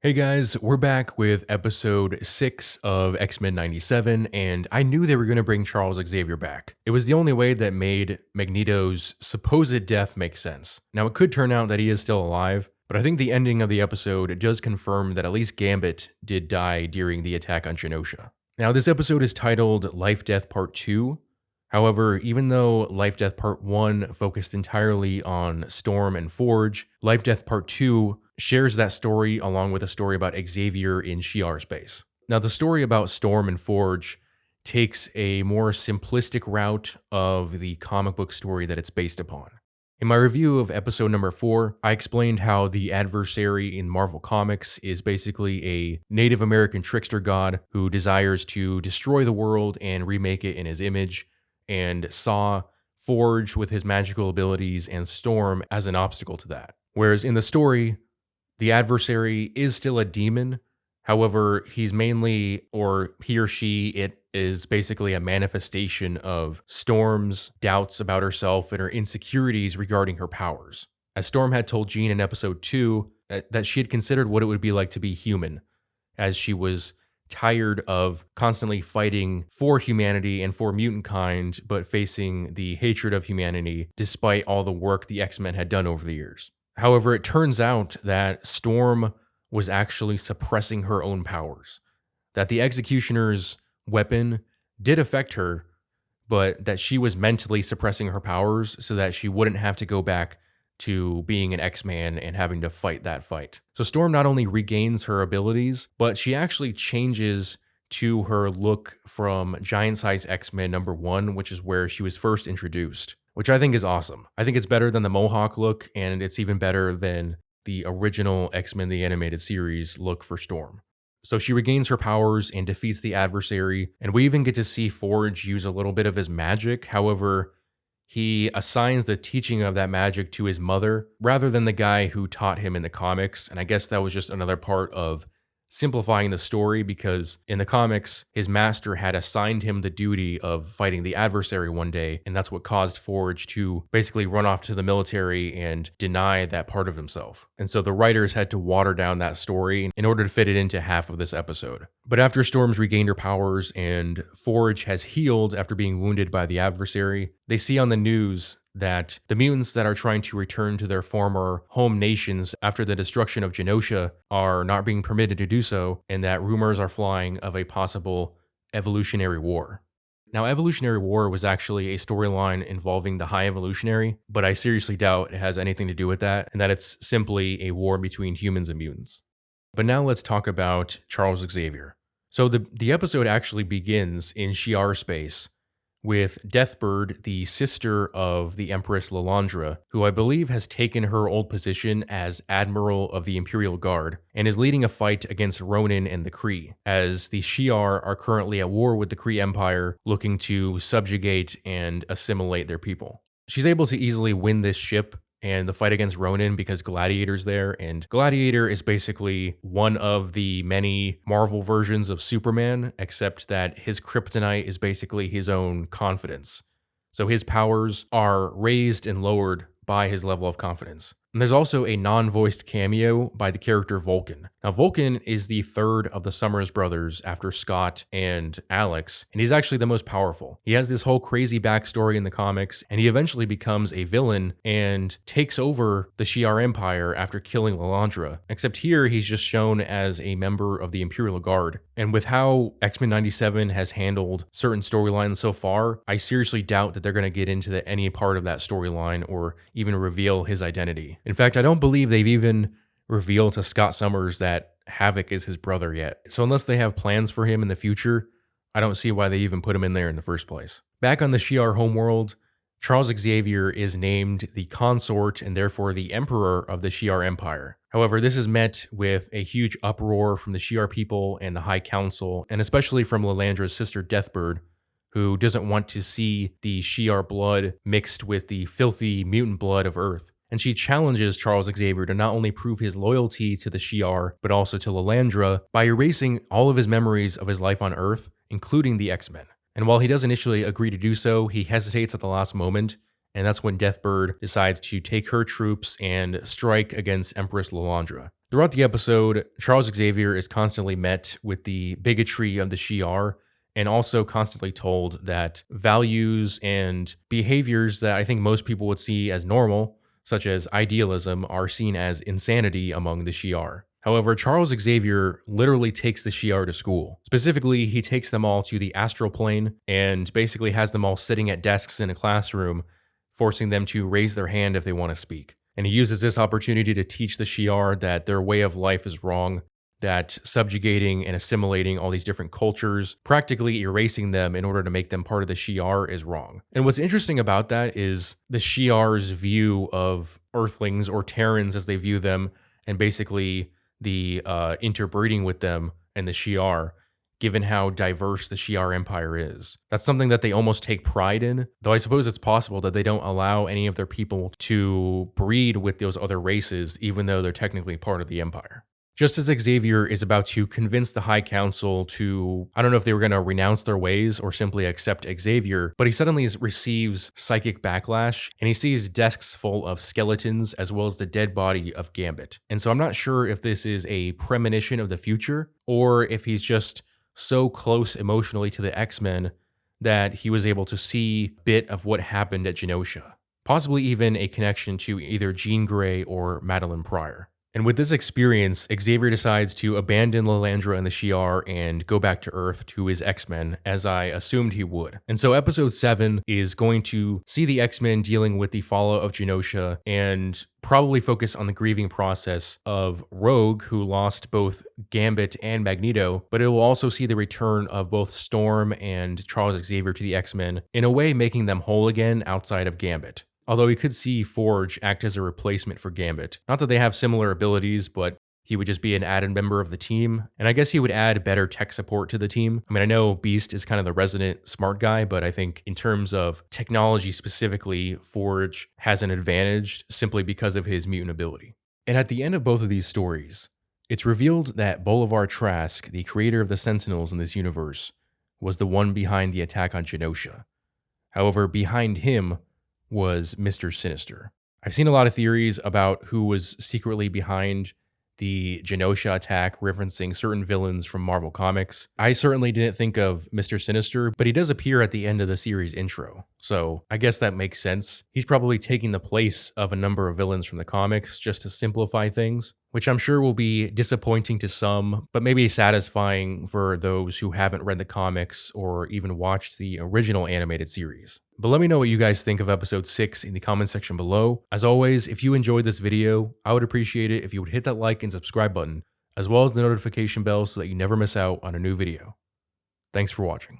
Hey guys, we're back with episode 6 of X-Men 97, and I knew they were going to bring Charles Xavier back. It was the only way that made Magneto's supposed death make sense. Now, it could turn out that he is still alive, but I think the ending of the episode does confirm that at least Gambit did die during the attack on Genosha. Now, this episode is titled Life Death Part 2. However, even though Life Death Part 1 focused entirely on Storm and Forge, Life Death Part 2 shares that story along with a story about Xavier in Shiar space. Now, the story about Storm and Forge takes a more simplistic route of the comic book story that it's based upon. In my review of episode number 4, I explained how the adversary in Marvel Comics is basically a Native American trickster god who desires to destroy the world and remake it in his image, and saw Forge with his magical abilities and Storm as an obstacle to that. Whereas in the story, the adversary is still a demon. However, he's mainly, or he or she, it is basically a manifestation of Storm's doubts about herself and her insecurities regarding her powers. As Storm had told Jean in episode 2, that she had considered what it would be like to be human, as she was tired of constantly fighting for humanity and for mutant kind, but facing the hatred of humanity despite all the work the X-Men had done over the years. However, it turns out that Storm was actually suppressing her own powers, that the Executioner's weapon did affect her, but that she was mentally suppressing her powers so that she wouldn't have to go back to being an X-Man and having to fight that fight. So Storm not only regains her abilities, but she actually changes to her look from Giant Size X-Men number 1, which is where she was first introduced, which I think is awesome. I think it's better than the Mohawk look, and it's even better than the original X-Men the Animated Series look for Storm. So she regains her powers and defeats the adversary, and we even get to see Forge use a little bit of his magic. However, he assigns the teaching of that magic to his mother rather than the guy who taught him in the comics. And I guess that was just another part of simplifying the story, because in the comics, his master had assigned him the duty of fighting the adversary one day, and that's what caused Forge to basically run off to the military and deny that part of himself. And so the writers had to water down that story in order to fit it into half of this episode. But after Storm's regained her powers and Forge has healed after being wounded by the adversary, they see on the news that the mutants that are trying to return to their former home nations after the destruction of Genosha are not being permitted to do so, and that rumors are flying of a possible evolutionary war. Now, Evolutionary War was actually a storyline involving the High Evolutionary, but I seriously doubt it has anything to do with that, and that it's simply a war between humans and mutants. But now let's talk about Charles Xavier. So the episode actually begins in Shiar space, with Deathbird, the sister of the Empress Lilandra, who I believe has taken her old position as Admiral of the Imperial Guard and is leading a fight against Ronin and the Kree, as the Shiar are currently at war with the Kree Empire, looking to subjugate and assimilate their people. She's able to easily win this ship and the fight against Ronin because Gladiator's there, and Gladiator is basically one of the many Marvel versions of Superman, except that his kryptonite is basically his own confidence. So his powers are raised and lowered by his level of confidence. And there's also a non-voiced cameo by the character Vulcan. Now, Vulcan is the third of the Summers brothers after Scott and Alex, and he's actually the most powerful. He has this whole crazy backstory in the comics, and he eventually becomes a villain and takes over the Shi'ar Empire after killing Lilandra. Except here, he's just shown as a member of the Imperial Guard. And with how X-Men 97 has handled certain storylines so far, I seriously doubt that they're going to get into any part of that storyline or even reveal his identity. In fact, I don't believe they've even revealed to Scott Summers that Havoc is his brother yet. So unless they have plans for him in the future, I don't see why they even put him in there in the first place. Back on the Shi'ar homeworld, Charles Xavier is named the consort and therefore the emperor of the Shi'ar Empire. However, this is met with a huge uproar from the Shi'ar people and the High Council, and especially from Lilandra's sister Deathbird, who doesn't want to see the Shi'ar blood mixed with the filthy mutant blood of Earth. And she challenges Charles Xavier to not only prove his loyalty to the Shi'ar, but also to Lilandra by erasing all of his memories of his life on Earth, including the X-Men. And while he does initially agree to do so, he hesitates at the last moment, and that's when Deathbird decides to take her troops and strike against Empress Lilandra. Throughout the episode, Charles Xavier is constantly met with the bigotry of the Shiar and also constantly told that values and behaviors that I think most people would see as normal, such as idealism, are seen as insanity among the Shiar. However, Charles Xavier literally takes the Shiar to school. Specifically, he takes them all to the astral plane and basically has them all sitting at desks in a classroom, forcing them to raise their hand if they want to speak. And he uses this opportunity to teach the Shiar that their way of life is wrong, that subjugating and assimilating all these different cultures, practically erasing them in order to make them part of the Shiar, is wrong. And what's interesting about that is the Shiar's view of Earthlings, or Terrans as they view them, and basically the interbreeding with them and the Shiar, given how diverse the Shiar Empire is. That's something that they almost take pride in, though I suppose it's possible that they don't allow any of their people to breed with those other races, even though they're technically part of the Empire. Just as Xavier is about to convince the High Council to, I don't know if they were going to renounce their ways or simply accept Xavier, but he suddenly receives psychic backlash and he sees desks full of skeletons as well as the dead body of Gambit. And so I'm not sure if this is a premonition of the future or if he's just so close emotionally to the X-Men that he was able to see a bit of what happened at Genosha, possibly even a connection to either Jean Grey or Madeline Pryor. And with this experience, Xavier decides to abandon Lilandra and the Shiar and go back to Earth to his X-Men, as I assumed he would. And so episode 7 is going to see the X-Men dealing with the fallout of Genosha and probably focus on the grieving process of Rogue, who lost both Gambit and Magneto, but it will also see the return of both Storm and Charles Xavier to the X-Men, in a way making them whole again outside of Gambit. Although we could see Forge act as a replacement for Gambit. Not that they have similar abilities, but he would just be an added member of the team. And I guess he would add better tech support to the team. I mean, I know Beast is kind of the resident smart guy, but I think in terms of technology specifically, Forge has an advantage simply because of his mutant ability. And at the end of both of these stories, it's revealed that Bolivar Trask, the creator of the Sentinels in this universe, was the one behind the attack on Genosha. However, behind him was Mr. Sinister. I've seen a lot of theories about who was secretly behind the Genosha attack, referencing certain villains from Marvel Comics. I certainly didn't think of Mr. Sinister, but he does appear at the end of the series intro, so I guess that makes sense. He's probably taking the place of a number of villains from the comics just to simplify things, which I'm sure will be disappointing to some, but maybe satisfying for those who haven't read the comics or even watched the original animated series. But let me know what you guys think of episode 6 in the comment section below. As always, if you enjoyed this video, I would appreciate it if you would hit that like and subscribe button, as well as the notification bell so that you never miss out on a new video. Thanks for watching.